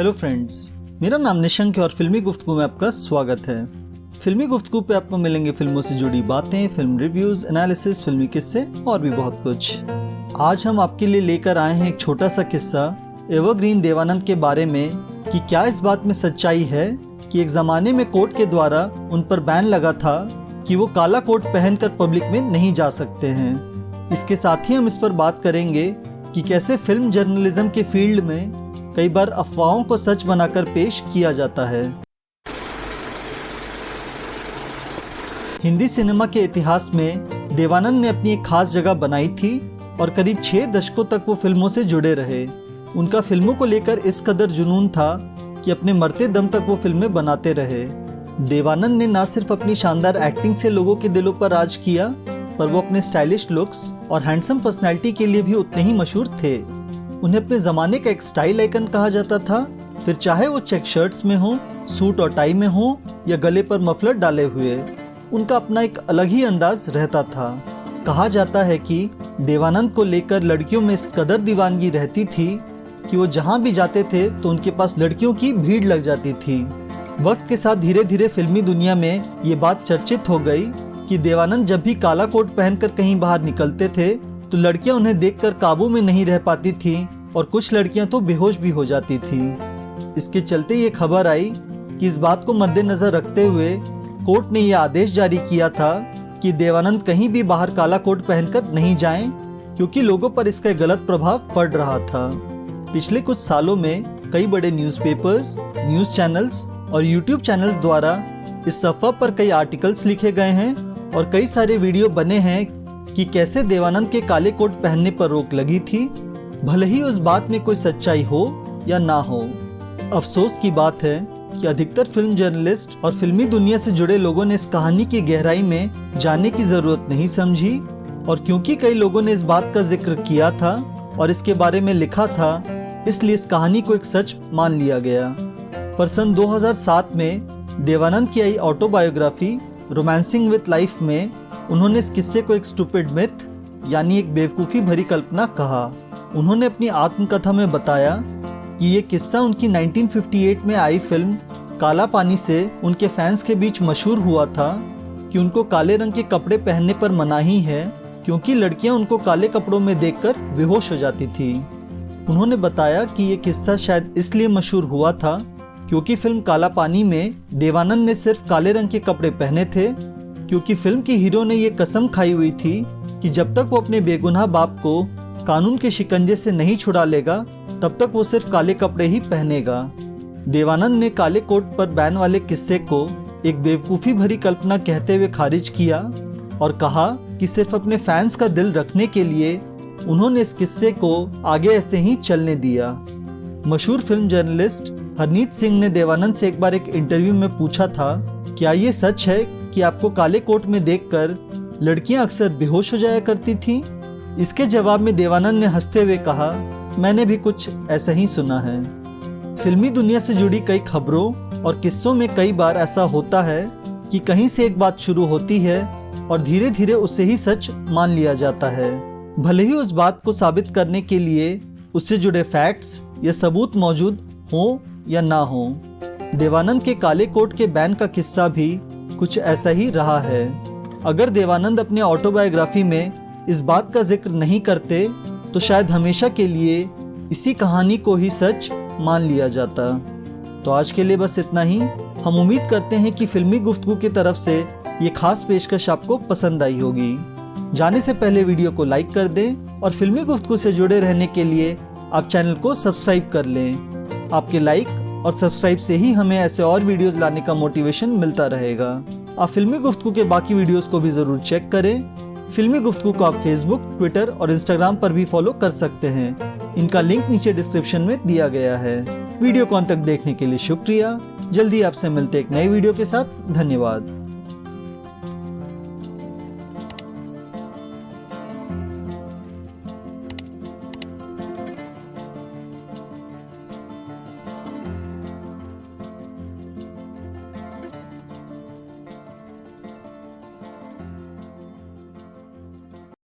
Hello friends, मेरा नाम निशंक है और फिल्मी गुफ्तगू में आपका स्वागत है। फिल्मी गुफ्तगू पे आपको मिलेंगे फिल्मों से जुड़ी बातें, फिल्म रिव्यूज, एनालिसिस, फिल्मी किस्से और भी बहुत कुछ। आज हम आपके लिए लेकर आए हैं एक छोटा सा किस्सा एवरग्रीन देवानंद के बारे में कि क्या इस बात में सच्चाई है कि एक ज़माने में कोर्ट के द्वारा उन पर बैन लगा था कि वो काला कोट पहनकर पब्लिक में नहीं जा सकते हैं। इसके साथ ही हम इस पर बात करेंगे कि कैसे फिल्म जर्नलिज्म के फील्ड में कई बार अफवाहों को सच बनाकर पेश किया जाता है। हिंदी सिनेमा के इतिहास में देवानंद ने अपनी एक खास जगह बनाई थी और करीब 6 दशकों तक वो फिल्मों से जुड़े रहे। उनका फिल्मों को लेकर इस कदर जुनून था कि अपने मरते दम तक वो फिल्में बनाते रहे। देवानंद ने न सिर्फ अपनी शानदार एक्टिंग से लोगों के दिलों पर राज किया, पर वो अपने स्टाइलिश लुक्स और हैंडसम पर्सनैलिटी के लिए भी उतने ही मशहूर थे। उन्हें अपने ज़माने का एक स्टाइल आइकन कहा जाता था, फिर चाहे वो चेक शर्ट्स में हो, सूट और टाई में हो या गले पर मफलर डाले हुए, उनका अपना एक अलग ही अंदाज रहता था। कहा जाता है कि देवानंद को लेकर लड़कियों में इस कदर दीवानगी रहती थी कि वो जहाँ भी जाते थे तो उनके पास लड़कियों की भीड़ लग जाती थी। वक्त के साथ धीरे धीरे फिल्मी दुनिया में ये बात चर्चित हो गई कि देवानंद जब भी काला कोट पहनकर कहीं बाहर निकलते थे तो लड़कियां उन्हें देखकर काबू में नहीं रह पाती थीं और कुछ लड़कियां तो बेहोश भी हो जाती थीं। इसके चलते ये खबर आई कि इस बात को मद्देनजर रखते हुए कोर्ट ने यह आदेश जारी किया था कि देवानंद कहीं भी बाहर काला कोट पहनकर नहीं जाएं, क्योंकि लोगों पर इसका गलत प्रभाव पड़ रहा था। पिछले कुछ सालों में कई बड़े न्यूज़पेपर्स, न्यूज़ चैनल्स और यूट्यूब चैनल्स द्वारा इस अफवाह पर कई आर्टिकल्स लिखे गए हैं और कई सारे वीडियो बने हैं कि कैसे देवानंद के काले कोट पहनने पर रोक लगी थी, भले ही उस बात में कोई सच्चाई हो या ना हो। अफसोस की बात है कि अधिकतर फिल्म जर्नलिस्ट और फिल्मी दुनिया से जुड़े लोगों ने इस कहानी की गहराई में जाने की जरूरत नहीं समझी, और क्योंकि कई लोगों ने इस बात का जिक्र किया था और इसके बारे में लिखा था, इसलिए इस कहानी को एक सच मान लिया गया। पर सन 2007 में देवानंद की आई ऑटोबायोग्राफी रोमांसिंग विद लाइफ में उन्होंने इस किस्से को एक स्टूपिड मिथ यानी एक बेवकूफ़ी भरी कल्पना कहा। उन्होंने अपनी आत्मकथा में बताया कि ये किस्सा उनकी 1958 में आई फिल्म काला पानी से उनके फैंस के बीच मशहूर हुआ था कि उनको काले रंग के कपड़े पहनने पर मनाही है, क्योंकि लड़कियां उनको काले कपड़ों में देखकर बेहोश हो जाती थी। उन्होंने बताया कि ये किस्सा शायद इसलिए मशहूर हुआ था क्योंकि फिल्म काला पानी में देवानंद ने सिर्फ काले रंग के कपड़े पहने थे, क्योंकि फिल्म की हीरो ने ये कसम खाई हुई थी कि जब तक वो अपने बेगुनाह बाप को कानून के शिकंजे से नहीं छुड़ा लेगा तब तक वो सिर्फ काले कपड़े ही पहनेगा। देवानंद ने काले कोट पर बैन वाले किस्से को एक बेवकूफ़ी भरी कल्पना कहते हुए खारिज किया और कहा कि सिर्फ अपने फैंस का दिल रखने के लिए उन्होंने इस किस्से को आगे ऐसे ही चलने दिया। मशहूर फिल्म जर्नलिस्ट हरनीत सिंह ने देवानंद से एक बार एक इंटरव्यू में पूछा था, क्या ये सच है कि आपको काले कोट में देखकर लड़कियां अक्सर बेहोश हो जाया करती थीं? इसके जवाब में देवानंद ने हंसते हुए कहा, मैंने भी कुछ ऐसा ही सुना है। फिल्मी दुनिया से जुड़ी कई खबरों और किस्सों में कई बार ऐसा होता है कि कहीं से एक बात शुरू होती है और धीरे धीरे उसे ही सच मान लिया जाता है, भले ही उस बात को साबित करने के लिए उससे जुड़े फैक्ट्स या सबूत मौजूद हो या ना हो। देवानंद के काले कोट के बैन का किस्सा भी कुछ ऐसा ही रहा है। अगर देवानंद अपने ऑटोबायोग्राफी में इस बात का जिक्र नहीं करते तो शायद हमेशा के लिए इसी कहानी को ही सच मान लिया जाता। तो आज के लिए बस इतना ही। हम उम्मीद करते हैं कि फिल्मी गुफ्तगू की तरफ से ये खास पेशकश आपको पसंद आई होगी। जाने से पहले वीडियो को लाइक कर दें और फिल्मी गुफ्तगू से जुड़े रहने के लिए आप चैनल को सब्सक्राइब कर लें। आपके लाइक और सब्सक्राइब से ही हमें ऐसे और वीडियोस लाने का मोटिवेशन मिलता रहेगा। आप फिल्मी गुफ्तगू के बाकी वीडियोस को भी ज़रूर चेक करें। फिल्मी गुफ्तगू को आप फेसबुक, ट्विटर और इंस्टाग्राम पर भी फॉलो कर सकते हैं। इनका लिंक नीचे डिस्क्रिप्शन में दिया गया है। वीडियो को अंत तक देखने के लिए शुक्रिया। जल्दी आपसे मिलते एक नए वीडियो के साथ। धन्यवाद।